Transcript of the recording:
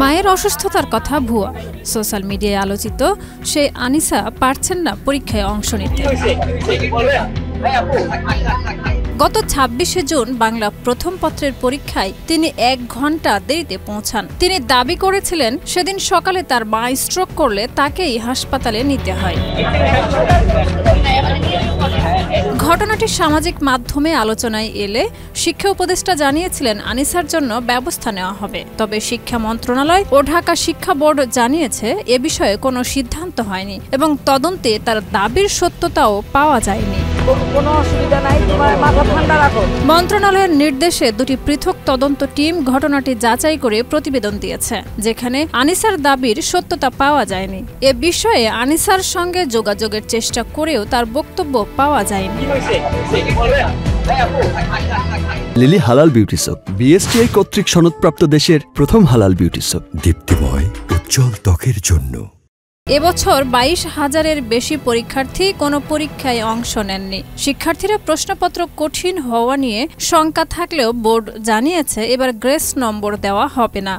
মায়ের অসুস্থতার কথা ভুয়া। সোশ্যাল মিডিয়ায় আলোচিত সেই আনিসা পারছেন না পরীক্ষায় অংশ নিতে। গত ২৬শে জুন বাংলা প্রথম পত্রের পরীক্ষায় তিনি ১ ঘন্টা দেরিতে পৌঁছান। তিনি দাবি করেছিলেন সেদিন সকালে তার মা স্ট্রোক করলে তাকেই হাসপাতালে নিতে হয়। ঘটনাটি সামাজিক মাধ্যমে আলোচনায় এলে শিক্ষা উপদেষ্টা জানিয়েছিলেন আনিসার জন্য ব্যবস্থা নেওয়া হবে। তবে শিক্ষা মন্ত্রণালয় ও ঢাকা শিক্ষা বোর্ড জানিয়েছে এ বিষয়ে কোনো সিদ্ধান্ত হয়নি এবং তদন্তে তার দাবির সত্যতাও পাওয়া যায়নি। মন্ত্রণালয়ের নির্দেশে ২টি পৃথক তদন্ত টিম ঘটনাটি যাচাই করে প্রতিবেদন দিয়েছে, যেখানে আনিসার দাবির সত্যতা পাওয়া যায়নি। এ বিষয়ে আনিসার সঙ্গে যোগাযোগের চেষ্টা করেও তার বক্তব্য পাওয়া যায়নি। লিলি হালাল বিউটি সোপ, বিএসটিআই কর্তৃক সনদপ্রাপ্ত দেশের প্রথম হালাল বিউটি সোপ, দীপ্তিময় উজ্জ্বল ত্বকের জন্য। এবছর ২২,০০০-এর বেশি পরীক্ষার্থী কোনো পরীক্ষায় অংশ নেননি। শিক্ষার্থীরা প্রশ্নপত্র কঠিন হওয়া নিয়ে শঙ্কা থাকলেও বোর্ড জানিয়েছে এবার গ্রেস নম্বর দেওয়া হবে না।